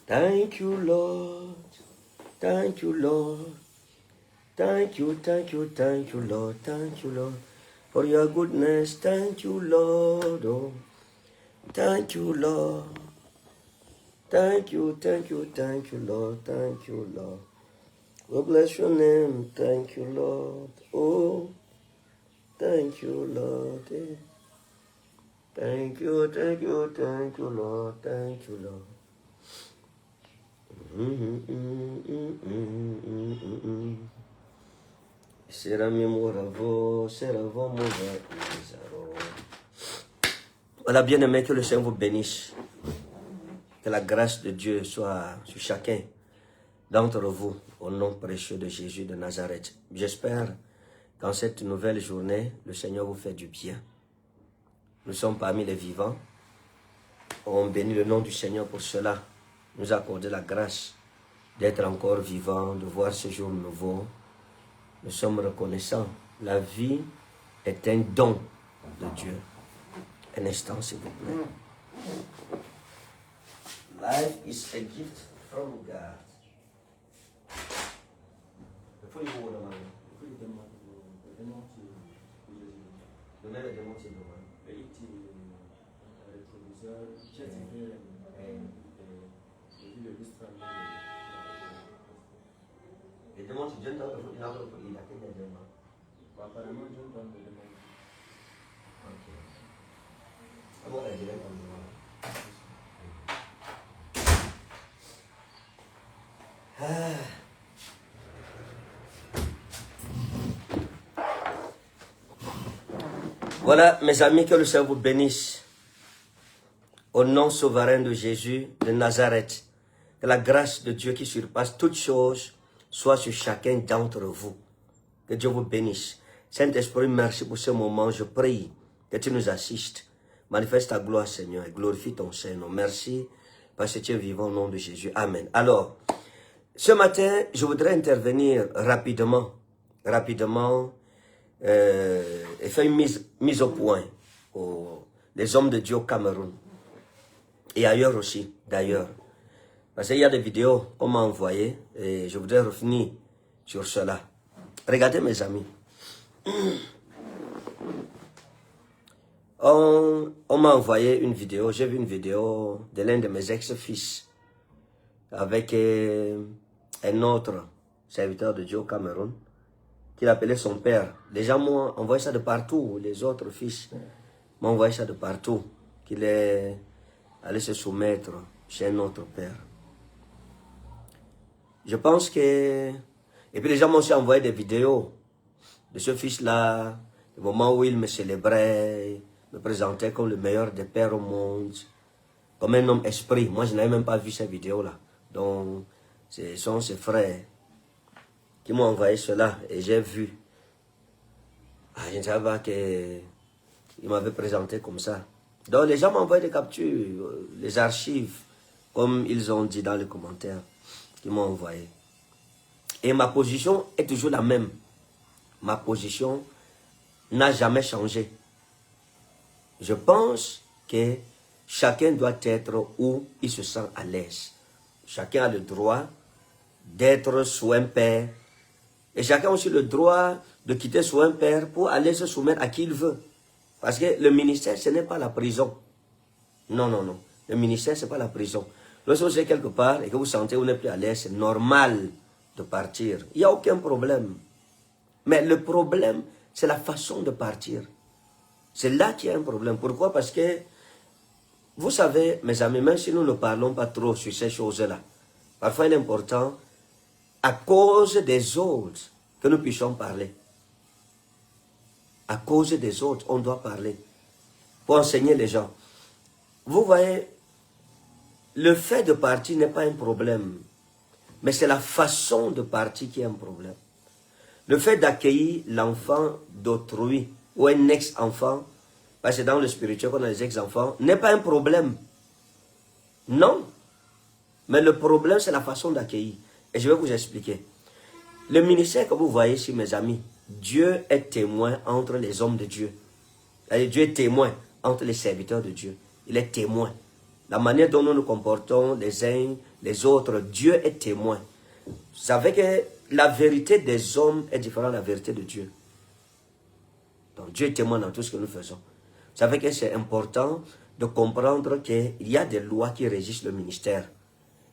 Thank you, Lord. Thank you, Lord. Thank you, Lord. Thank you, Lord. For your goodness. Thank you, Lord. Oh. Thank you, Lord. Thank you, Lord. Thank you, Lord. We bless your name. Thank you, Lord. Oh, thank you, Lord. Thank you, Lord. Thank you, Lord. Sera memoravo, sera vomova. Voilà, bien aimé, que le Seigneur vous bénisse. Que la grâce de Dieu soit sur chacun d'entre vous, au nom précieux de Jésus de Nazareth. J'espère qu'en cette nouvelle journée, le Seigneur vous fait du bien. Nous sommes parmi les vivants. On bénit le nom du Seigneur pour cela. Nous accorder la grâce d'être encore vivants, de voir ce jour nouveau. Nous sommes reconnaissants. La vie est un don de Dieu. Un instant, s'il vous plaît. Life is a gift from God. Voilà, mes amis, que le Seigneur vous bénisse. Au nom souverain de Jésus de Nazareth, que la grâce de Dieu qui surpasse toutes choses soit sur chacun d'entre vous. Que Dieu vous bénisse. Saint-Esprit, merci pour ce moment. Je prie que tu nous assistes. Manifeste ta gloire, Seigneur, et glorifie ton Saint-Nom. Merci parce que tu es vivant au nom de Jésus. Amen. Alors, ce matin, je voudrais intervenir rapidement et faire une mise au point les hommes de Dieu au Cameroun et ailleurs aussi, d'ailleurs. Parce qu'il y a des vidéos qu'on m'a envoyées et je voudrais revenir sur cela. Regardez mes amis. On m'a envoyé une vidéo, j'ai vu une vidéo de l'un de mes ex-fils avec un autre serviteur de Dieu au Cameroun qu'il appelait son père. Les gens m'ont envoyé ça de partout, les autres fils m'ont envoyé ça de partout, qu'il est allé se soumettre chez un autre père. Je pense que... Et puis les gens m'ont aussi envoyé des vidéos de ce fils-là, le moment où il me célébrait, me présentait comme le meilleur des pères au monde, comme un homme esprit. Moi, je n'avais même pas vu ces vidéos-là. Donc, ce sont ses frères qui m'ont envoyé cela et j'ai vu. Je ne savais pas qu'il m'avait présenté comme ça. Donc, les gens m'ont envoyé des captures, les archives, comme ils ont dit dans les commentaires, qu'ils m'ont envoyé. Et ma position est toujours la même. Ma position n'a jamais changé. Je pense que chacun doit être où il se sent à l'aise. Chacun a le droit d'être sous un père. Et chacun a aussi le droit de quitter sous un père pour aller se soumettre à qui il veut. Parce que le ministère, ce n'est pas la prison. Non, non, non. Le ministère, ce n'est pas la prison. Lorsque vous êtes quelque part et que vous sentez que vous n'êtes plus à l'aise, c'est normal de partir. Il n'y a aucun problème. Mais le problème, c'est la façon de partir. C'est là qu'il y a un problème. Pourquoi? Parce que, vous savez, mes amis, même si nous ne parlons pas trop sur ces choses-là, parfois il est important, à cause des autres, que nous puissions parler. À cause des autres, on doit parler. Pour enseigner les gens. Vous voyez, le fait de partir n'est pas un problème. Mais c'est la façon de partir qui est un problème. Le fait d'accueillir l'enfant d'autrui ou un ex-enfant, parce que dans le spirituel, on a des ex-enfants, n'est pas un problème. Non. Mais le problème, c'est la façon d'accueillir. Et je vais vous expliquer. Le ministère que vous voyez ici, mes amis, Dieu est témoin entre les hommes de Dieu. Dieu est témoin entre les serviteurs de Dieu. Il est témoin. la manière dont nous nous comportons les uns les autres, Dieu est témoin. Vous savez que la vérité des hommes est différente de la vérité de Dieu. Donc Dieu est témoin dans tout ce que nous faisons. Vous savez que c'est important de comprendre qu'il y a des lois qui régissent le ministère.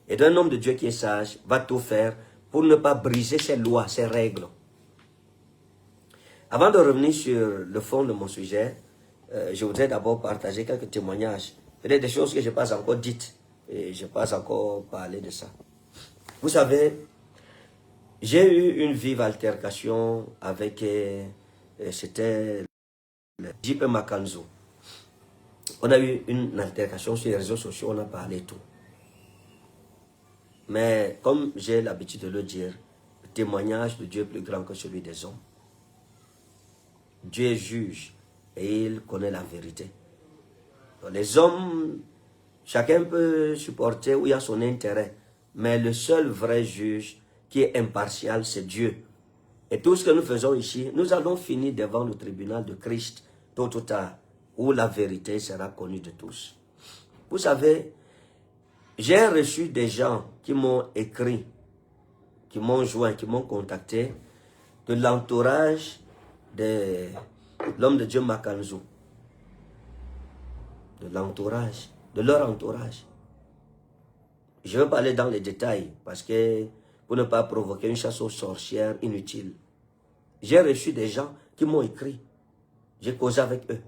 Et un homme de Dieu qui est sage va tout faire pour ne pas briser ces lois, ces règles. Avant de revenir sur le fond de mon sujet, je voudrais d'abord partager quelques témoignages. Peut-être des choses que je n'ai pas encore dites et je n'ai pas encore parlé de ça. Vous savez, j'ai eu une vive altercation avec, c'était JP Makanzo. On a eu une altercation sur les réseaux sociaux, on a parlé tout. Mais comme j'ai l'habitude de le dire, le témoignage de Dieu est plus grand que celui des hommes. Dieu est juge et il connaît la vérité. Donc les hommes, chacun peut supporter où il y a son intérêt. Mais le seul vrai juge qui est impartial, c'est Dieu. Et tout ce que nous faisons ici, nous allons finir devant le tribunal de Christ, tôt ou tard, où la vérité sera connue de tous. Vous savez, j'ai reçu des gens qui m'ont écrit, qui m'ont joint, qui m'ont contacté, de l'entourage de l'homme de Dieu Makanzo. De l'entourage, de leur entourage. Je vais parler dans les détails, parce que pour ne pas provoquer une chasse aux sorcières inutile. J'ai reçu des gens qui m'ont écrit. J'ai causé avec eux.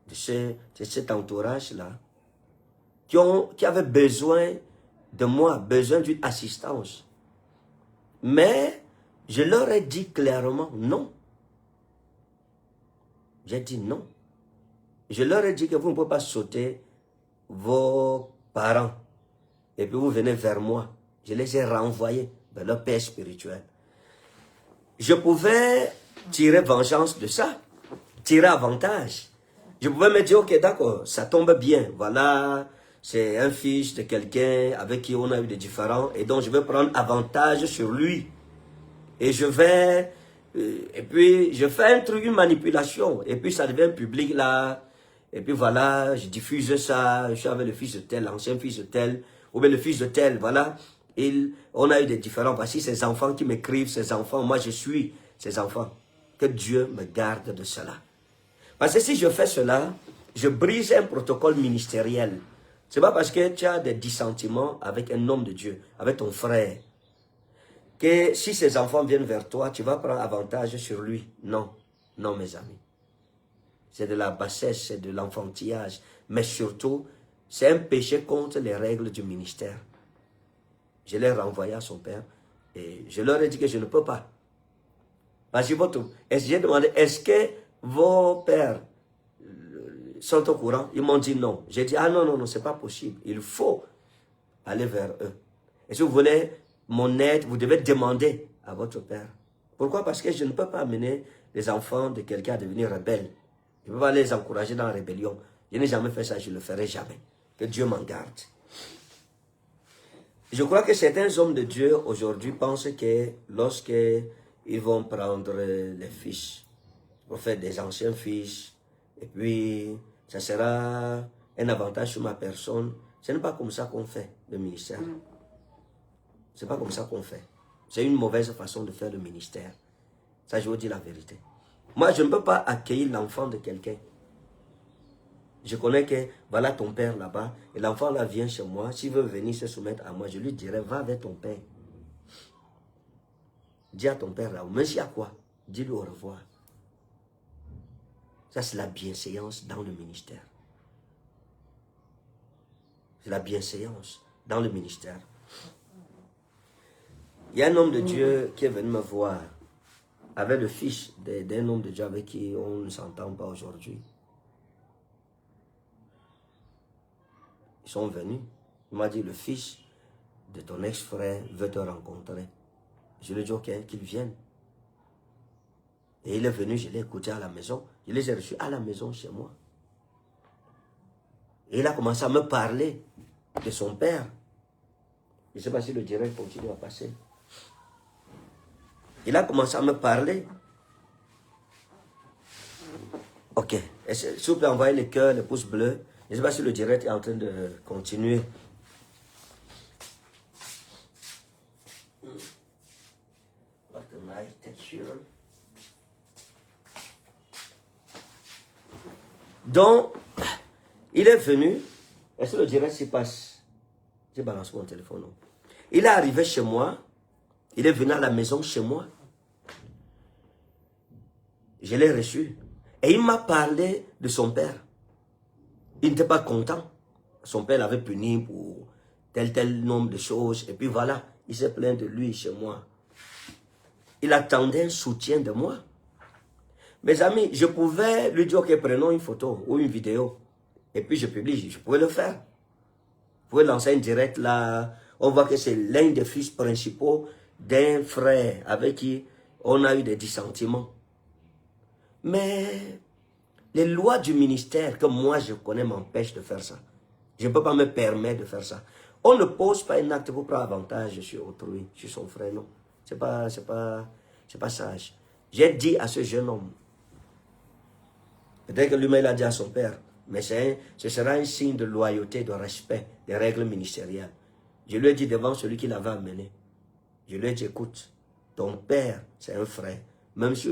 De cet entourage-là. Qui avaient besoin de moi, besoin d'une assistance. Mais je leur ai dit clairement non. J'ai dit non. Je leur ai dit que vous ne pouvez pas sauter vos parents. Et puis vous venez vers moi. Je les ai renvoyés vers leur père spirituel. Je pouvais tirer vengeance de ça. Tirer avantage. Je pouvais me dire, ok, d'accord, ça tombe bien. Voilà, c'est un fils de quelqu'un avec qui on a eu des différends. Et donc je vais prendre avantage sur lui. Et je vais... et puis je fais un truc, une manipulation. Et puis ça devient public là. Et puis voilà, je diffuse ça. Je suis avec le fils de tel, l'ancien fils de tel. Ou bien le fils de tel, voilà. On a eu des différends. Voici ces enfants qui m'écrivent, ces enfants. Moi, je suis ces enfants. Que Dieu me garde de cela. Parce que si je fais cela, je brise un protocole ministériel. Ce n'est pas parce que tu as des dissentiments avec un homme de Dieu, avec ton frère, que si ces enfants viennent vers toi, tu vas prendre avantage sur lui. Non, non mes amis. C'est de la bassesse, c'est de l'enfantillage. Mais surtout, c'est un péché contre les règles du ministère. Je l'ai renvoyé à son père et je leur ai dit que je ne peux pas. Parce que j'ai demandé, est-ce que vos pères sont au courant? Ils m'ont dit non. J'ai dit, ah non, non, non, c'est pas possible. Il faut aller vers eux. Et si vous voulez mon aide, vous devez demander à votre père. Pourquoi? Parce que je ne peux pas amener les enfants de quelqu'un à devenir rebelles. Je ne peux pas les encourager dans la rébellion. Je n'ai jamais fait ça, je ne le ferai jamais. Que Dieu m'en garde. Je crois que certains hommes de Dieu aujourd'hui pensent que lorsque ils vont prendre les fils, vont faire des anciens fils, et puis ça sera un avantage sur ma personne. Ce n'est pas comme ça qu'on fait le ministère. Ce n'est pas comme ça qu'on fait. C'est une mauvaise façon de faire le ministère. Ça, je vous dis la vérité. Moi, je ne peux pas accueillir l'enfant de quelqu'un. Je connais que, voilà ton père là-bas, et l'enfant là vient chez moi. S'il veut venir se soumettre à moi, je lui dirai, va avec ton père. Dis à ton père là, mais s'il y a quoi? Dis-lui au revoir. Ça, c'est la bienséance dans le ministère. C'est la bienséance dans le ministère. Il y a un homme de Dieu qui est venu me voir avec le fils d'un homme de Dieu avec qui on ne s'entend pas aujourd'hui. Ils sont venus. Il m'a dit, le fils de ton ex-frère veut te rencontrer. Je lui ai dit, ok, qu'il vienne. Et il est venu, je l'ai écouté à la maison. Je les ai reçus à la maison chez moi. Et il a commencé à me parler de son père. Je ne sais pas si le direct continue à passer. Il a commencé à me parler. Ok. S'il vous plaît, envoyez les cœurs, les pouces bleus. Je ne sais pas si le direct est en train de continuer. Donc, il est venu. Est-ce que le direct s'y passe? J'ai balancé mon téléphone. Non? Il est arrivé chez moi. Il est venu à la maison chez moi. Je l'ai reçu. Et il m'a parlé de son père. Il n'était pas content. Son père l'avait puni pour tel nombre de choses. Et puis voilà, il s'est plaint de lui chez moi. Il attendait un soutien de moi. Mes amis, je pouvais lui dire, ok, prenons une photo ou une vidéo. Et puis je publie, je pouvais le faire. Vous pouvez lancer un direct là. On voit que c'est l'un des fils principaux d'un frère avec qui on a eu des dissentiments. Mais les lois du ministère que moi je connais m'empêchent de faire ça. Je ne peux pas me permettre de faire ça. On ne pose pas un acte pour prendre avantage sur autrui, sur son frère, non. C'est pas sage. J'ai dit à ce jeune homme, peut-être que lui-même il a dit à son père, mais ce sera un signe de loyauté, de respect des règles ministérielles. Je lui ai dit devant celui qui l'avait amené, je lui ai dit, écoute, ton père, c'est un frère. Même si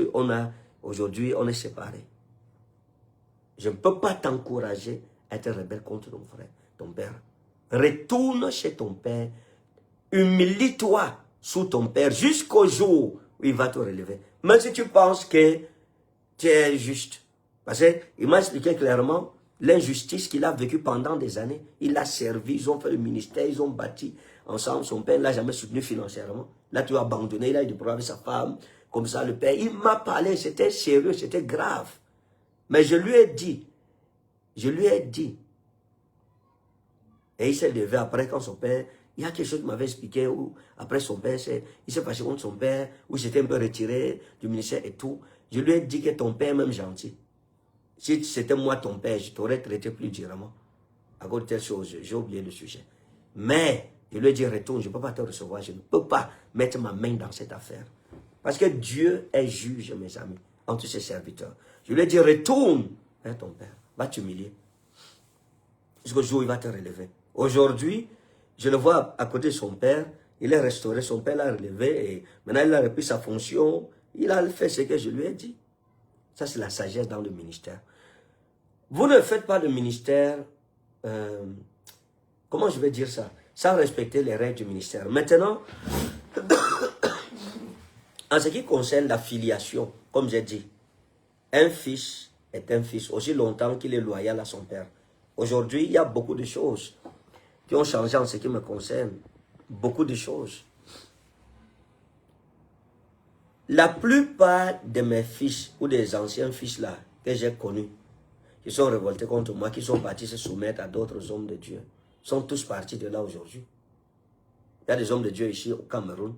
aujourd'hui, on est séparés. Je ne peux pas t'encourager à être rebelle contre ton frère, ton père. Retourne chez ton père, humilie-toi sous ton père jusqu'au jour où il va te relever. Même si tu penses que tu es juste. Parce qu'il m'a expliqué clairement l'injustice qu'il a vécue pendant des années. Il a servi, ils ont fait le ministère, ils ont bâti ensemble. Son père ne l'a jamais soutenu financièrement. Là, tu as abandonné, il a eu des problèmes avec sa femme. Comme ça, le père, il m'a parlé, c'était sérieux, c'était grave. Mais je lui ai dit, et il s'est levé après quand son père, il y a quelque chose qui m'avait expliqué, où après son père, il s'est fâché contre son père, où j'étais un peu retiré du ministère et tout. Je lui ai dit que ton père est même gentil. Si c'était moi ton père, je t'aurais traité plus durement. À cause de telle chose, j'ai oublié le sujet. Mais, je lui ai dit, retourne, je ne peux pas te recevoir, je ne peux pas mettre ma main dans cette affaire. Parce que Dieu est juge, mes amis, entre ses serviteurs. Je lui ai dit, retourne vers ton père, va t'humilier. Jusqu'au jour où il va te relever. Aujourd'hui, je le vois à côté de son père, il est restauré, son père l'a relevé et maintenant il a repris sa fonction, il a fait ce que je lui ai dit. Ça, c'est la sagesse dans le ministère. Vous ne faites pas le ministère, comment je vais dire ça, sans respecter les règles du ministère. Maintenant, en ce qui concerne la filiation, comme j'ai dit, un fils est un fils aussi longtemps qu'il est loyal à son père. Aujourd'hui, il y a beaucoup de choses qui ont changé en ce qui me concerne. Beaucoup de choses. La plupart de mes fils ou des anciens fils là que j'ai connus, qui sont révoltés contre moi, qui sont partis se soumettre à d'autres hommes de Dieu, sont tous partis de là aujourd'hui. Il y a des hommes de Dieu ici au Cameroun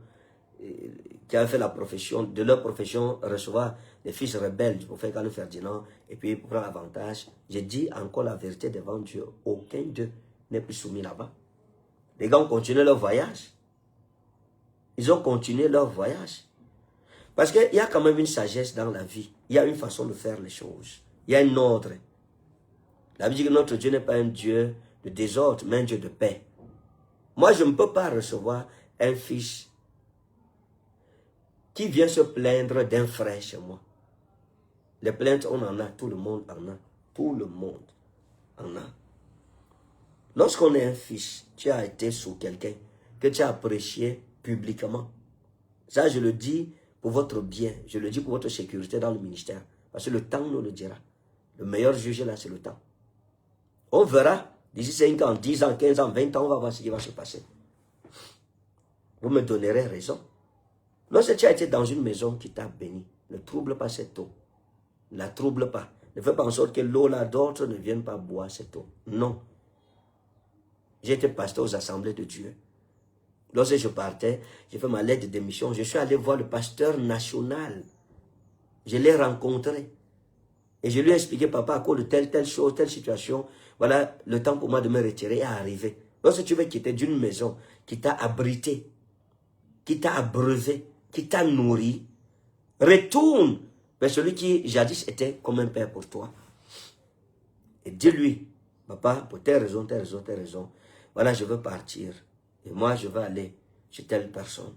qui avaient fait la profession, de leur profession, recevoir des fils rebelles du prophète Carl Ferdinand, et puis pour prendre avantage. J'ai dit encore la vérité devant Dieu, aucun d'eux n'est plus soumis là-bas. Les gars ont continué leur voyage. Ils ont continué leur voyage. Parce qu'il y a quand même une sagesse dans la vie. Il y a une façon de faire les choses. Il y a un ordre. La Bible dit que notre Dieu n'est pas un Dieu de désordre, mais un Dieu de paix. Moi, je ne peux pas recevoir un fils qui vient se plaindre d'un frère chez moi. Les plaintes, on en a, tout le monde en a. Tout le monde en a. Lorsqu'on est un fils, tu as été sous quelqu'un que tu as apprécié publiquement. Ça, je le dis pour votre bien. Je le dis pour votre sécurité dans le ministère. Parce que le temps nous le dira. Le meilleur juge là, c'est le temps. On verra. D'ici 5 ans, 10 ans, 15 ans, 20 ans, on va voir ce qui va se passer. Vous me donnerez raison. Lorsque tu as été dans une maison qui t'a béni, ne trouble pas cette eau. Ne la trouble pas. Ne fais pas en sorte que l'eau là d'autres ne viennent pas boire cette eau. Non. J'ai été pasteur aux assemblées de Dieu. Lorsque je partais, j'ai fait ma lettre de démission. Je suis allé voir le pasteur national. Je l'ai rencontré. Et je lui ai expliqué, papa, à cause de telle chose, telle situation, voilà, le temps pour moi de me retirer est arrivé. Lorsque tu veux quitter d'une maison qui t'a abrité, qui t'a abreuvé, qui t'a nourri, retourne vers celui qui jadis était comme un père pour toi. Et dis-lui Papa, pour telle raison, telle raison, telle raison, voilà, je veux partir. Et moi, je veux aller chez telle personne.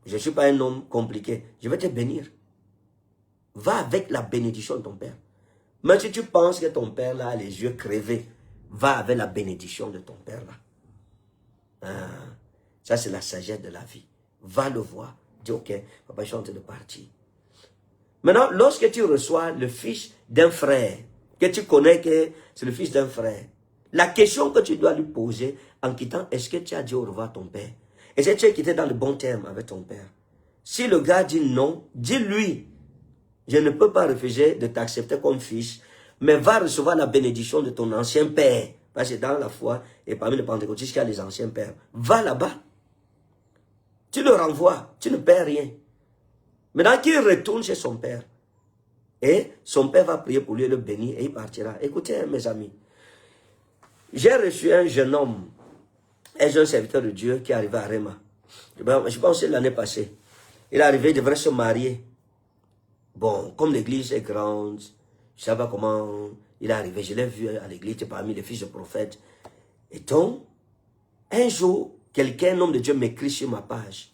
Je ne suis pas un homme compliqué. Je vais te bénir. Va avec la bénédiction de ton père. Même si tu penses que ton père là a les yeux crevés, va avec la bénédiction de ton père là. Ah, ça c'est la sagesse de la vie. Va le voir. Dis ok, papa, je suis en train de partir. Maintenant, lorsque tu reçois le fils d'un frère, que tu connais que c'est le fils d'un frère, la question que tu dois lui poser en quittant, est-ce que tu as dit au revoir à ton père? Est-ce que tu as quitté dans le bon terme avec ton père? Si le gars dit non, dis-lui, je ne peux pas refuser de t'accepter comme fils, mais va recevoir la bénédiction de ton ancien père. Parce que dans la foi, et parmi les pentecôtistes, il y a les anciens pères. Va là-bas. Tu le renvoies, tu ne perds rien. Maintenant qu'il retourne chez son père, et son père va prier pour lui, le bénir, et il partira. Écoutez, mes amis, j'ai reçu un jeune homme, un jeune serviteur de Dieu qui est arrivé à Rema. Je pense que l'année passée. Il est arrivé, il devrait se marier. Bon, comme l'église est grande, je ne sais pas comment il est arrivé. Je l'ai vu à l'église, parmi les fils de prophètes. Et donc, un jour, quelqu'un, un homme de Dieu, m'écrit sur ma page.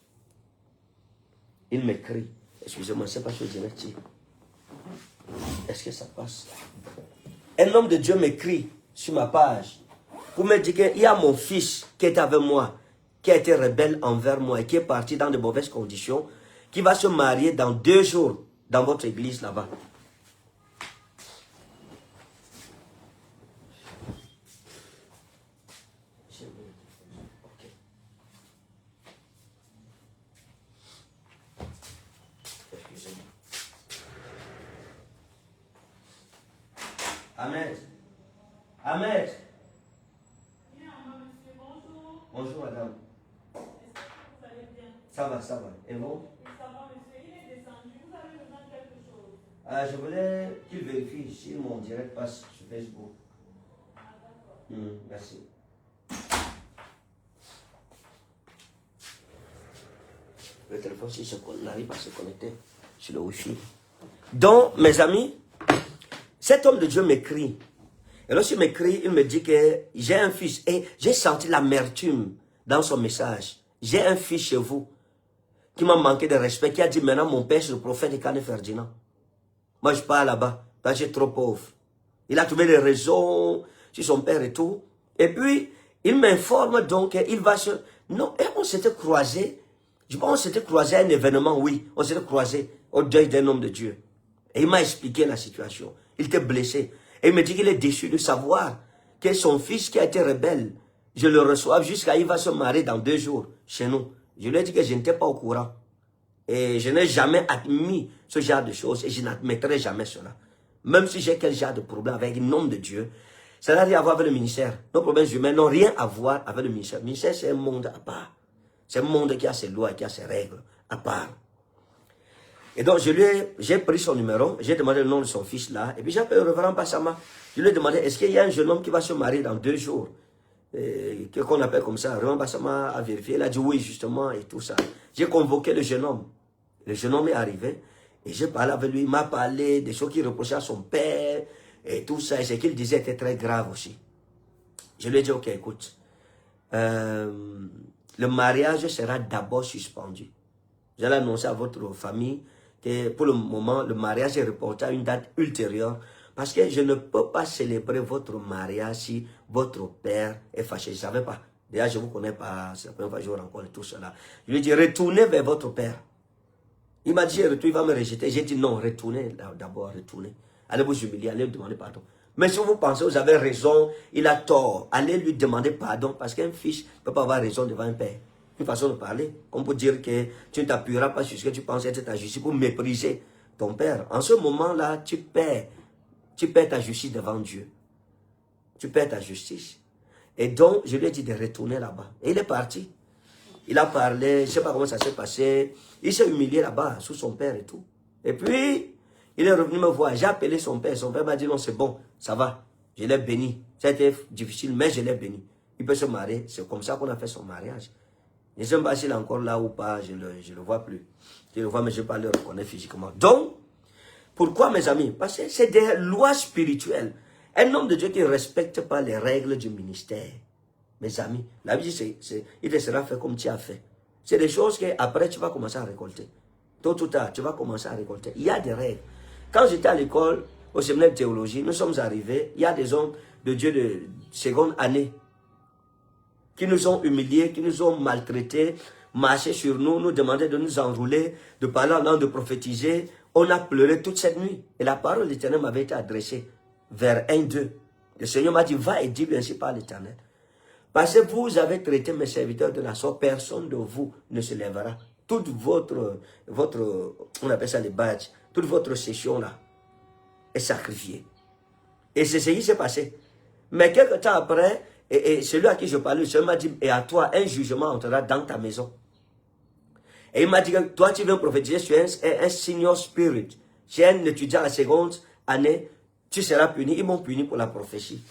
Il m'écrit. Excusez-moi, je ne sais pas si je dirais. Est-ce que ça passe? Un homme de Dieu m'écrit sur ma page pour me dire qu'il y a mon fils qui est avec moi, qui a été rebelle envers moi et qui est parti dans de mauvaises conditions, qui va se marier dans 2 jours dans votre église là-bas. Ahmed. Ahmed. Bonjour madame. Ça va, ça va. Et vous? Ça va, monsieur. Il est descendu. Vous avez besoin de quelque chose? Je voulais qu'il vérifie si mon direct passe sur Facebook. Ah, d'accord. Merci. Le téléphone, si on arrive à se connecter sur le Wi-Fi. Donc, mes amis, cet homme de Dieu m'écrit. Et lorsqu'il m'écrit, il me dit que j'ai un fils. Et j'ai senti l'amertume dans son message. J'ai un fils chez vous qui m'a manqué de respect, qui a dit maintenant mon père c'est le prophète Kane Ferdinand. Moi je pars là-bas, parce que je suis trop pauvre. Il a trouvé des raisons sur son père et tout. Et puis, il m'informe donc qu'il va se... Non, et on s'était croisés. Je pense qu'on s'était croisés à un événement, oui. On s'était croisés au deuil d'un homme de Dieu. Et il m'a expliqué la situation. Il était blessé. Et il me dit qu'il est déçu de savoir que son fils qui a été rebelle, je le reçois jusqu'à il va se marier dans 2 jours chez nous. Je lui ai dit que je n'étais pas au courant. Et je n'ai jamais admis ce genre de choses et je n'admettrai jamais cela. Même si j'ai quel genre de problème avec un homme de Dieu, ça n'a rien à voir avec le ministère. Nos problèmes humains n'ont rien à voir avec le ministère. Le ministère, c'est un monde à part. C'est un monde qui a ses lois et qui a ses règles à part. Et donc, j'ai pris son numéro, j'ai demandé le nom de son fils là, et puis j'ai appelé le révérend Bassama. Je lui ai demandé, est-ce qu'il y a un jeune homme qui va se marier dans 2 jours? Qu'on appelle comme ça. Le révérend Bassama a vérifié, il a dit oui, justement, et tout ça. J'ai convoqué le jeune homme. Le jeune homme est arrivé, et j'ai parlé avec lui, il m'a parlé des choses qu'il reprochait à son père, et tout ça, et ce qu'il disait était très grave aussi. Je lui ai dit, ok, écoute, le mariage sera d'abord suspendu. Vous allez annoncer à votre famille que pour le moment, le mariage est reporté à une date ultérieure parce que je ne peux pas célébrer votre mariage si votre père est fâché. Je ne savais pas. Déjà, je ne vous connais pas. C'est la première fois que je vous rencontre tout cela. Je lui ai dit, retournez vers votre père. Il m'a dit, il va me rejeter. J'ai dit, non, retournez d'abord, retournez. Allez vous humilier, allez lui demander pardon. Mais si vous pensez, vous avez raison, il a tort, allez lui demander pardon parce qu'un fils ne peut pas avoir raison devant un père. Une façon de parler, on peut dire que tu ne t'appuieras pas sur ce que tu penses être ta justice pour mépriser ton père. En ce moment-là, tu perds ta justice devant Dieu. Tu perds ta justice. Et donc, je lui ai dit de retourner là-bas. Et il est parti. Il a parlé, je ne sais pas comment ça s'est passé. Il s'est humilié là-bas, sous son père et tout. Et puis, il est revenu me voir. J'ai appelé son père. Son père m'a dit non, c'est bon, ça va. Je l'ai béni. Ça a été difficile, mais je l'ai béni. Il peut se marier. C'est comme ça qu'on a fait son mariage. Je ne sais pas s'il est encore là ou pas, je ne le vois plus. Je le vois, mais je ne peux pas le reconnaître physiquement. Donc, pourquoi mes amis? Parce que c'est des lois spirituelles. Un homme de Dieu qui ne respecte pas les règles du ministère, mes amis, la Bible dit, il te sera fait comme tu as fait. C'est des choses qu'après tu vas commencer à récolter. Tôt ou tard, tu vas commencer à récolter. Il y a des règles. Quand j'étais à l'école, au séminaire de théologie, nous sommes arrivés, il y a des hommes de Dieu de seconde année qui nous ont humiliés, qui nous ont maltraités, marché sur nous, nous demandaient de nous enrouler, de parler en langue, de prophétiser. On a pleuré toute cette nuit. Et la parole de l'Éternel m'avait été adressée vers 1-2. Le Seigneur m'a dit, va et dis ainsi par l'Éternel. Parce que vous avez traité mes serviteurs de la sorte, personne de vous ne se lèvera. Toute votre on appelle ça les badges, toute votre session là est sacrifiée. Et c'est ce qui s'est passé. Mais quelques temps après, et celui à qui je parlais, le Seigneur m'a dit, et à toi, un jugement entrera dans ta maison. Et il m'a dit, toi tu viens prophétiser sur un senior spirit. Chez un étudiant à seconde année, tu seras puni. Ils m'ont puni pour la prophétie.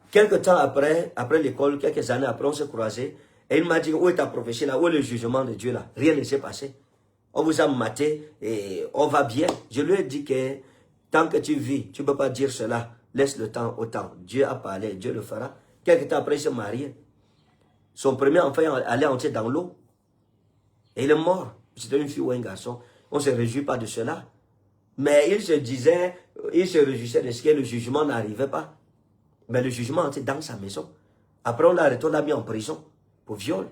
Quelques temps après l'école, quelques années après, on s'est croisés. Et il m'a dit, où est ta prophétie là? Où est le jugement de Dieu là? Rien ne s'est passé. On vous a maté et on va bien. Je lui ai dit que tant que tu vis, tu ne peux pas dire cela. Laisse le temps au temps. Dieu a parlé, Dieu le fera. Quelques temps après, il s'est marié. Son premier enfant allait entrer dans l'eau. Et il est mort. C'était une fille ou un garçon. On ne se réjouit pas de cela. Mais il se disait, il se réjouissait de ce que le jugement n'arrivait pas. Mais le jugement entrait dans sa maison. Après, on l'a arrêté, on l'a mis en prison pour viol.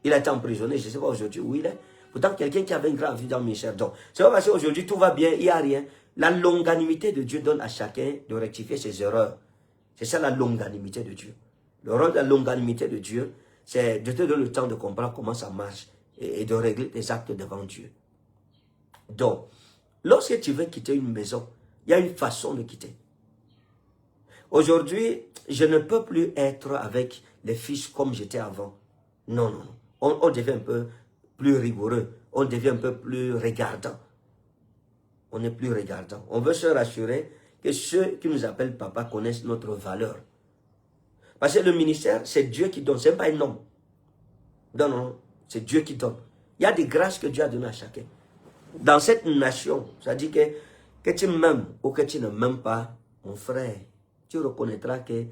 Il a été emprisonné, je ne sais pas aujourd'hui où il est. Pourtant, quelqu'un qui avait une grave vie dans le ministère. Donc, c'est pas parce qu'aujourd'hui tout va bien, il n'y a rien. La longanimité de Dieu donne à chacun de rectifier ses erreurs. C'est ça la longanimité de Dieu. Le rôle de la longanimité de Dieu, c'est de te donner le temps de comprendre comment ça marche et de régler tes actes devant Dieu. Donc, lorsque tu veux quitter une maison, il y a une façon de quitter. Aujourd'hui, je ne peux plus être avec les fils comme j'étais avant. Non, non, non. On devient un peu plus rigoureux. On devient un peu plus regardant. On n'est plus regardant. On veut se rassurer que ceux qui nous appellent papa connaissent notre valeur. Parce que le ministère, c'est Dieu qui donne. Ce n'est pas un homme. Non, non, c'est Dieu qui donne. Il y a des grâces que Dieu a données à chacun. Dans cette nation, ça dit que tu m'aimes ou que tu ne m'aimes pas, mon frère, tu reconnaîtras que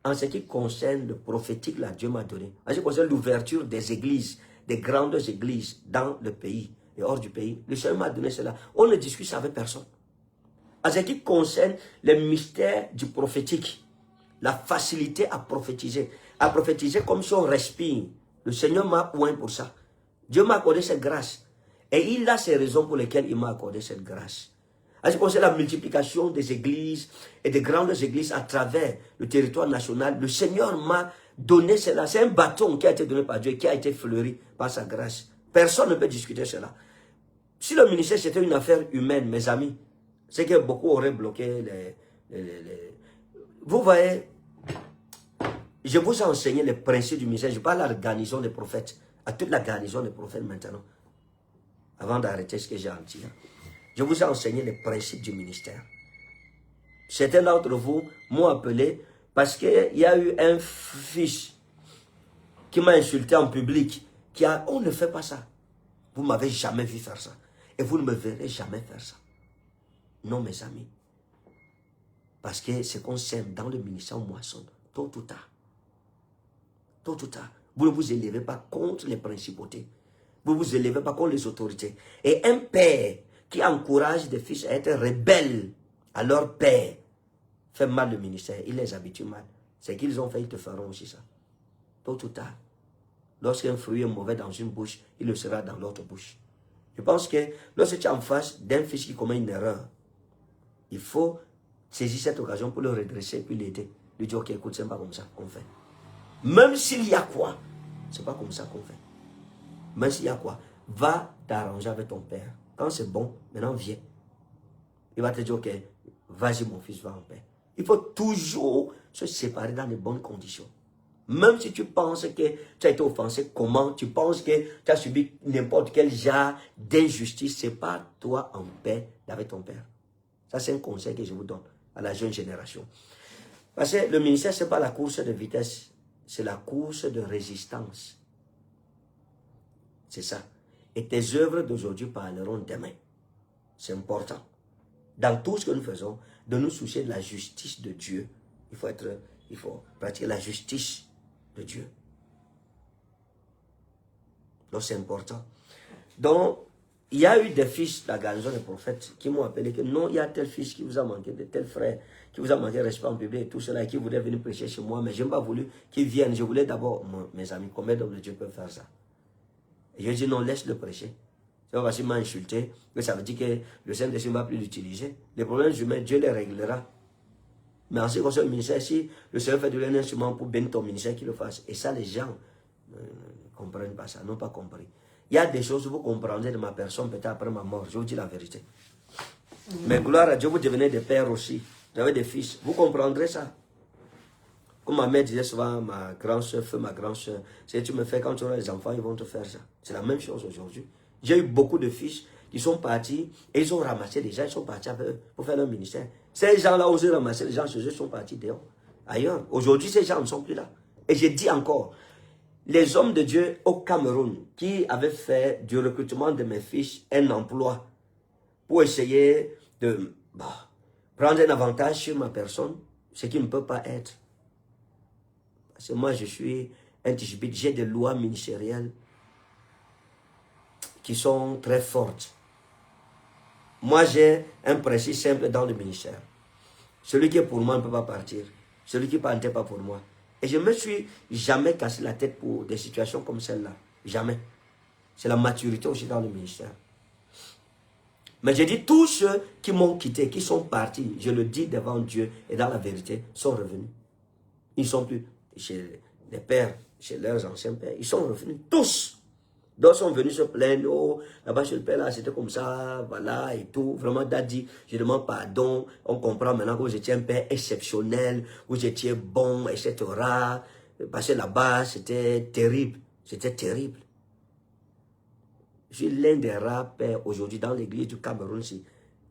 en ce qui concerne le prophétique, là, Dieu m'a donné. En ce qui concerne l'ouverture des églises, des grandes églises dans le pays et hors du pays, le Seigneur m'a donné cela. On ne discute ça avec personne. En ce qui concerne les mystères du prophétique, la facilité à prophétiser comme si on respire. Le Seigneur m'a oint pour ça. Dieu m'a accordé cette grâce. Et il a ses raisons pour lesquelles il m'a accordé cette grâce. En ce qui concerne la multiplication des églises et des grandes églises à travers le territoire national, le Seigneur m'a donné cela. C'est un bâton qui a été donné par Dieu, qui a été fleuri par sa grâce. Personne ne peut discuter cela. Si le ministère c'était une affaire humaine, mes amis, c'est que beaucoup auraient bloqué Vous voyez, je vous ai enseigné les principes du ministère. Je parle à la garnison des prophètes, à toute la garnison des prophètes maintenant. Avant d'arrêter ce que j'ai dit. Je vous ai enseigné les principes du ministère. Certains d'entre vous m'ont appelé parce qu'il y a eu un fils qui m'a insulté en public. On ne fait pas ça. Vous ne m'avez jamais vu faire ça. Et vous ne me verrez jamais faire ça. Non, mes amis. Parce que ce qu'on sème dans le ministère, on moissonne. Tôt ou tard. Tôt ou tard. Vous ne vous élevez pas contre les principautés. Vous ne vous élevez pas contre les autorités. Et un père qui encourage des fils à être rebelles à leur père fait mal le ministère. Il les habitue mal. C'est qu'ils ont fait, ils te feront aussi ça. Tôt ou tard. Lorsqu'un fruit est mauvais dans une bouche, il le sera dans l'autre bouche. Je pense que lorsque tu es en face d'un fils qui commet une erreur, il faut saisir cette occasion pour le redresser puis l'aider. Lui dire, ok, écoute, c'est pas comme ça qu'on fait. Même s'il y a quoi, c'est pas comme ça qu'on fait. Même s'il y a quoi, va t'arranger avec ton père. Quand c'est bon, maintenant viens. Il va te dire, ok, vas-y mon fils, va en paix. Il faut toujours se séparer dans les bonnes conditions. Même si tu penses que tu as été offensé, comment tu penses que tu as subi n'importe quel genre d'injustice, c'est pas toi en paix avec ton père. Ça, c'est un conseil que je vous donne à la jeune génération. Parce que le ministère, ce n'est pas la course de vitesse, c'est la course de résistance. C'est ça. Et tes œuvres d'aujourd'hui parleront demain. C'est important. Dans tout ce que nous faisons, de nous soucier de la justice de Dieu. Il faut pratiquer la justice de Dieu. Donc c'est important. Donc, il y a eu des fils de la garnison des prophètes qui m'ont appelé que non, il y a tel fils qui vous a manqué, de tel frère qui vous a manqué respect en public et tout cela, et qui voulait venir prêcher chez moi, mais je n'ai pas voulu qu'ils viennent. Je voulais d'abord, mes amis, combien d'hommes de Dieu peuvent faire ça? Et je dis non, laisse-le prêcher. C'est pas parce qu'il m'a insulté que ça veut dire que le Saint-Esprit ne va plus l'utiliser. Les problèmes humains, Dieu les réglera. Mais en ce qui concerne le ministère, si le Seigneur fait de lui un instrument pour bénir ton ministère, qu'il le fasse. Et ça, les gens ne comprennent pas ça, n'ont pas compris. Il y a des choses que vous comprendrez de ma personne peut-être après ma mort. Je vous dis la vérité. Mais gloire à Dieu, vous devenez des pères aussi. Vous avez des fils. Vous comprendrez ça. Comme ma mère disait souvent, ma grande soeur, ma grande soeur, si tu me fais quand tu auras les enfants, ils vont te faire ça. C'est la même chose aujourd'hui. J'ai eu beaucoup de fils qui sont partis et ils ont ramassé des gens, ils sont partis avec eux pour faire leur ministère. Ces gens-là osent ramasser les gens chez eux, sont partis dehors, ailleurs. Aujourd'hui, ces gens ne sont plus là. Et je dis encore, les hommes de Dieu au Cameroun qui avaient fait du recrutement de mes fils un emploi pour essayer de prendre un avantage sur ma personne, ce qui ne peut pas être. Parce que moi, je suis un tishbite, j'ai des lois ministérielles qui sont très fortes. Moi, j'ai un principe simple dans le ministère. Celui qui est pour moi ne peut pas partir. Celui qui part n'était pas pour moi. Et je ne me suis jamais cassé la tête pour des situations comme celle-là. Jamais. C'est la maturité aussi dans le ministère. Mais je dis, tous ceux qui m'ont quitté, qui sont partis, je le dis devant Dieu et dans la vérité, sont revenus. Ils ne sont plus chez les pères, chez leurs anciens pères. Ils sont revenus tous. D'autres sont venus se plaindre, oh, là-bas chez le père, là, c'était comme ça, voilà, et tout. Vraiment, Daddy, je demande pardon. On comprend maintenant que vous étiez un père exceptionnel, vous étiez bon, etc. Parce que là-bas, c'était terrible. C'était terrible. Je suis l'un des rares pères aujourd'hui dans l'église du Cameroun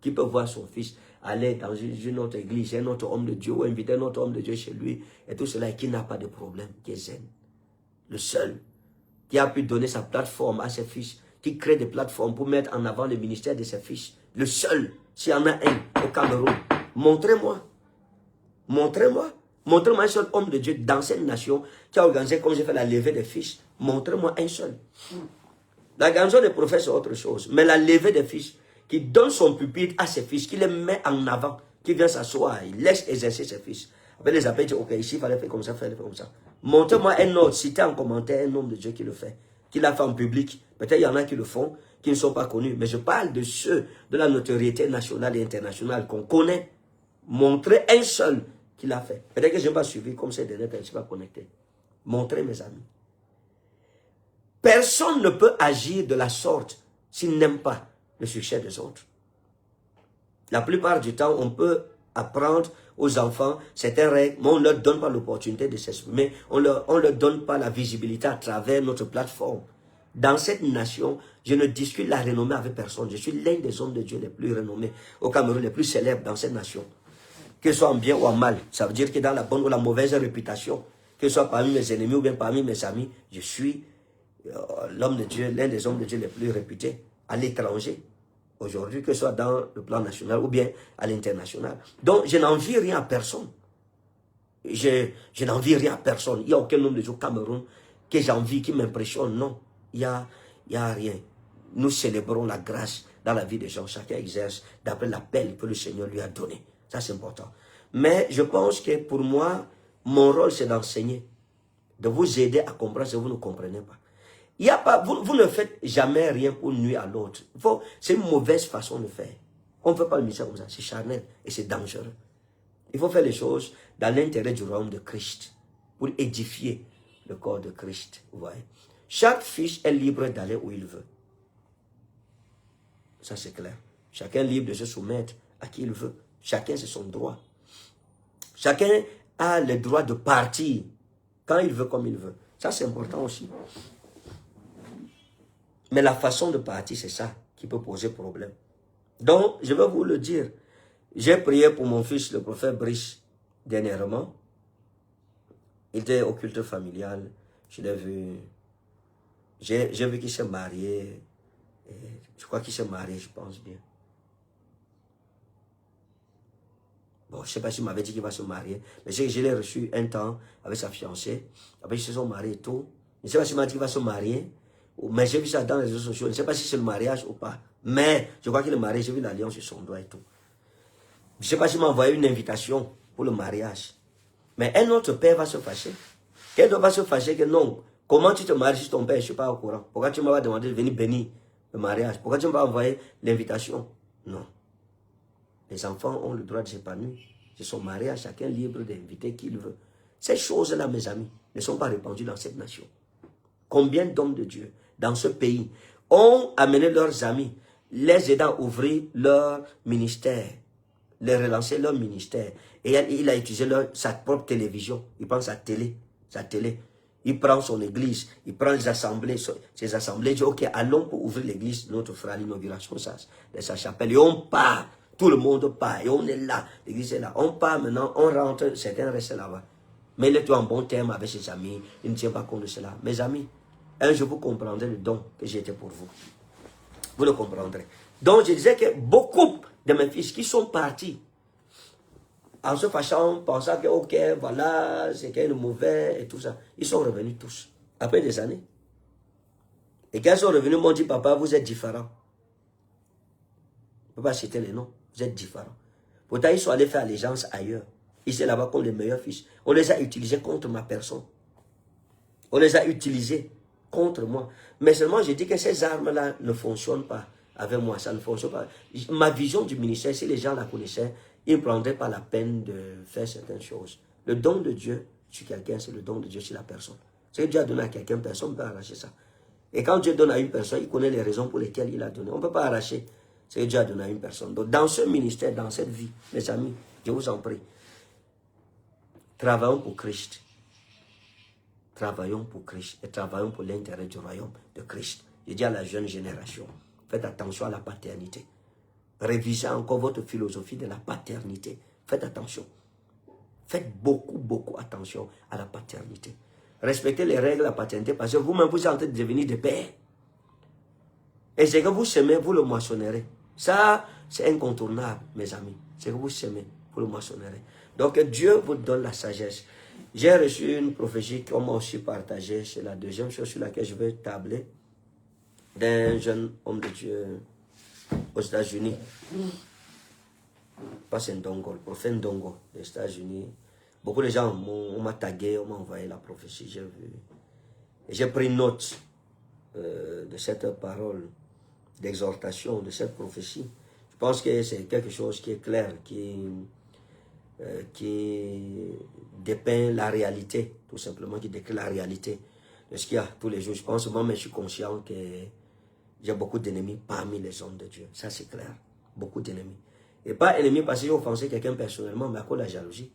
qui peut voir son fils aller dans une autre église, un autre homme de Dieu, ou inviter un autre homme de Dieu chez lui, et tout cela, et qui n'a pas de problème, qui est zen. Le seul qui a pu donner sa plateforme à ses fils, qui crée des plateformes pour mettre en avant le ministère de ses fils. Le seul, s'il y en a un au Cameroun, montrez-moi. Montrez-moi. Montrez-moi un seul homme de Dieu dans cette nation qui a organisé comme j'ai fait la levée des fils. Montrez-moi un seul. La garnison des prophètes, c'est autre chose. Mais la levée des fils, qui donne son pupitre à ses fils, qui les met en avant, qui vient s'asseoir, il laisse exercer ses fils. Après les appels, il dit, ok, ici, il fallait faire comme ça, il fallait faire comme ça. Montrez-moi un autre, citez en commentaire un homme de Dieu qui le fait, qui l'a fait en public. Peut-être il y en a qui le font, qui ne sont pas connus. Mais je parle de ceux de la notoriété nationale et internationale qu'on connaît. Montrez un seul qui l'a fait. Peut-être que je n'ai pas suivi comme ces derniers, je ne suis pas connecté. Montrez, mes amis. Personne ne peut agir de la sorte s'il n'aime pas le succès des autres. La plupart du temps, on peut apprendre aux enfants certaines règles, mais on ne leur donne pas l'opportunité de s'exprimer, on ne leur donne pas la visibilité à travers notre plateforme. Dans cette nation, je ne discute la renommée avec personne. Je suis l'un des hommes de Dieu les plus renommés au Cameroun, les plus célèbres dans cette nation. Que ce soit en bien ou en mal, ça veut dire que dans la bonne ou la mauvaise réputation, que ce soit parmi mes ennemis ou bien parmi mes amis, je suis l'homme de Dieu, l'un des hommes de Dieu les plus réputés à l'étranger. Aujourd'hui, que ce soit dans le plan national ou bien à l'international. Donc, je n'envie rien à personne. Je n'envie rien à personne. Il n'y a aucun homme de Dieu au Cameroun que j'envie, qui m'impressionne. Non, il n'y a rien. Nous célébrons la grâce dans la vie des gens. Chacun exerce d'après l'appel que le Seigneur lui a donné. Ça, c'est important. Mais je pense que pour moi, mon rôle, c'est d'enseigner. De vous aider à comprendre ce que vous ne comprenez pas. Il y a pas, vous ne faites jamais rien pour nuire à l'autre. C'est une mauvaise façon de faire. On ne fait pas le ministère comme ça. C'est charnel et c'est dangereux. Il faut faire les choses dans l'intérêt du royaume de Christ. Pour édifier le corps de Christ. Vous voyez. Chaque fils est libre d'aller où il veut. Ça c'est clair. Chacun est libre de se soumettre à qui il veut. Chacun c'est son droit. Chacun a le droit de partir quand il veut, comme il veut. Ça c'est important aussi. Mais la façon de partir, c'est ça qui peut poser problème. Donc, je vais vous le dire. J'ai prié pour mon fils, le prophète Brice, dernièrement. Il était au culte familial. Je l'ai vu. J'ai vu qu'il s'est marié. Je crois qu'il s'est marié, je pense bien. Bon, je ne sais pas s'il m'avait dit qu'il va se marier, mais je l'ai reçu un temps avec sa fiancée. Après, ils se sont mariés et tout. Je ne sais pas s'il m'a dit qu'il va se marier, mais j'ai vu ça dans les réseaux sociaux. Je ne sais pas si c'est le mariage ou pas. Mais je crois qu'il est marié, j'ai vu l'alliance sur son doigt et tout. Je ne sais pas s'il m'a envoyé une invitation pour le mariage. Mais un autre père va se fâcher. Quelqu'un va se fâcher que non. Comment tu te maries si ton père, je ne suis pas au courant? Pourquoi tu m'as demandé de venir bénir le mariage? Pourquoi tu ne m'as pas envoyé l'invitation? Non. Les enfants ont le droit de s'épanouir. Ils sont mariés, à chacun libre d'inviter qui il veut. Ces choses-là, mes amis, ne sont pas répandues dans cette nation. Combien d'hommes de Dieu, dans ce pays, ont amené leurs amis, les aidant à ouvrir leur ministère, les relancer leur ministère. Et il a utilisé sa propre télévision. Il prend sa télé. Il prend son église, il prend les assemblées, ses assemblées, il dit, ok, allons pour ouvrir l'église, notre fera l'inauguration de sa chapelle. Et on part. Tout le monde part et on est là, l'église est là. On part maintenant, on rentre, certains restent là-bas. Mais il est en bon terme avec ses amis, il ne tient pas compte de cela. Mes amis, un jour vous comprendrez le don que j'ai été pour vous. Vous le comprendrez. Donc je disais que beaucoup de mes fils qui sont partis, en se fâchant, pensant que ok, voilà, c'est qu'il y a une mauvaise et tout ça, ils sont revenus tous, après des années. Et quand ils sont revenus, ils m'ont dit, papa, vous êtes différents. Je ne peux pas citer les noms. Vous êtes différents. Pourtant, ils sont allés faire allégeance ailleurs. Ils sont là-bas comme les meilleurs fils. On les a utilisés contre ma personne. On les a utilisés contre moi. Mais seulement, je dis que ces armes-là ne fonctionnent pas avec moi. Ça ne fonctionne pas. Ma vision du ministère, si les gens la connaissaient, ils ne prendraient pas la peine de faire certaines choses. Le don de Dieu sur quelqu'un, c'est le don de Dieu sur la personne. Ce que Dieu a donné à quelqu'un, personne ne peut arracher ça. Et quand Dieu donne à une personne, il connaît les raisons pour lesquelles il a donné. On ne peut pas arracher. C'est Dieu a donné à une personne. Donc, dans ce ministère, dans cette vie, mes amis, je vous en prie, travaillons pour Christ. Travaillons pour Christ et travaillons pour l'intérêt du royaume de Christ. Je dis à la jeune génération, faites attention à la paternité. Révisez encore votre philosophie de la paternité. Faites attention. Faites beaucoup attention à la paternité. Respectez les règles de la paternité parce que vous-même, vous êtes en train de devenir des pères. Et ce que vous semez, vous le moissonnerez. Ça, c'est incontournable, mes amis. Ce que vous semez, vous le moissonnerez. Donc, Dieu vous donne la sagesse. J'ai reçu une prophétie qu'on m'a aussi partagée. C'est la deuxième chose sur laquelle je vais tabler. D'un jeune homme de Dieu aux États-Unis. Pas c'est Ndongo, le prophète Ndongo des États-Unis. Beaucoup de gens m'ont tagué, on m'a envoyé la prophétie, j'ai vu. Et j'ai pris note de cette parole d'exhortation, de cette prophétie. Je pense que c'est quelque chose qui est clair, qui dépeint la réalité, tout simplement, qui décrit la réalité de ce qu'il y a tous les jours. Je pense moi, mais je suis conscient que j'ai beaucoup d'ennemis parmi les hommes de Dieu. Ça, c'est clair. Beaucoup d'ennemis. Et pas ennemis parce que j'ai offensé quelqu'un personnellement, mais à cause de la jalousie.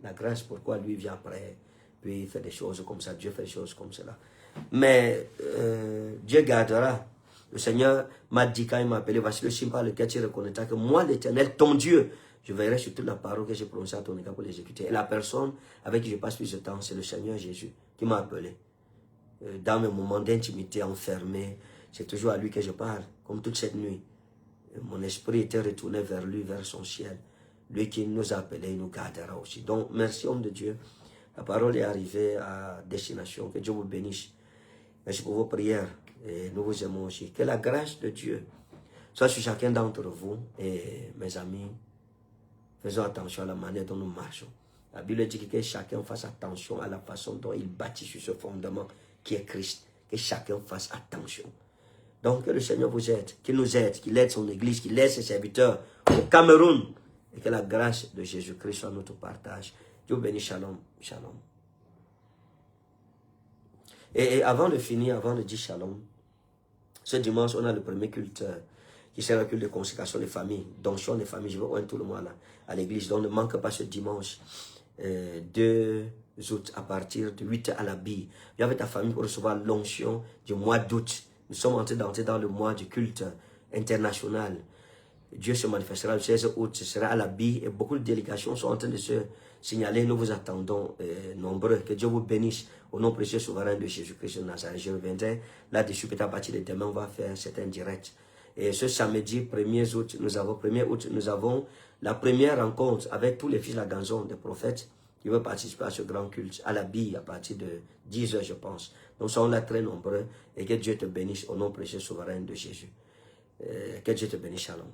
La grâce, pourquoi lui vient après, puis il fait des choses comme ça, Dieu fait des choses comme cela. Mais Dieu gardera. Le Seigneur m'a dit quand il m'a appelé, voici le signe par lequel tu reconnaîtras que moi, l'Éternel, ton Dieu, je veillerai sur toute la parole que j'ai prononcée à ton égard pour l'exécuter. Et la personne avec qui je passe plus de temps, c'est le Seigneur Jésus qui m'a appelé. Dans mes moments d'intimité enfermé, c'est toujours à lui que je parle, comme toute cette nuit. Mon esprit était retourné vers lui, vers son ciel. Lui qui nous a appelés, il nous gardera aussi. Donc, merci, homme de Dieu. La parole est arrivée à destination. Que Dieu vous bénisse. Merci pour vos prières. Et nous vous aimons aussi. Que la grâce de Dieu soit sur chacun d'entre vous. Et mes amis, faisons attention à la manière dont nous marchons. La Bible dit que chacun fasse attention à la façon dont il bâtit sur ce fondement qui est Christ. Que chacun fasse attention. Donc, que le Seigneur vous aide, qu'il nous aide, qu'il aide son Église, qu'il aide ses serviteurs au Cameroun. Et que la grâce de Jésus-Christ soit notre partage. Dieu vous bénisse, shalom, shalom. Et avant de finir, avant de dire shalom, ce dimanche, on a le premier culte qui sera le culte de consécration des familles, d'onction des familles. Je vais ouvrir tout le monde là, à l'église. Donc, ne manque pas ce dimanche 2 août à partir de 8h à la bille. Viens avec ta famille pour recevoir l'onction du mois d'août. Nous sommes en train d'entrer dans le mois du culte international. Dieu se manifestera le 16 août, ce sera à la bille et beaucoup de délégations sont en train de se signaler. Nous vous attendons nombreux. Que Dieu vous bénisse au nom précieux souverain de Jésus-Christ de Nazareth. Je reviendrai là-dessus peut-être à partir de demain, on va faire certains directs Et ce samedi 1er août, nous avons la première rencontre avec tous les fils de la Ganzon, des prophètes, qui veulent participer à ce grand culte, à la bille, à partir de 10 h, je pense. Donc, nous sommes là très nombreux et que Dieu te bénisse au nom précieux souverain de Jésus. Que Dieu te bénisse, shalom.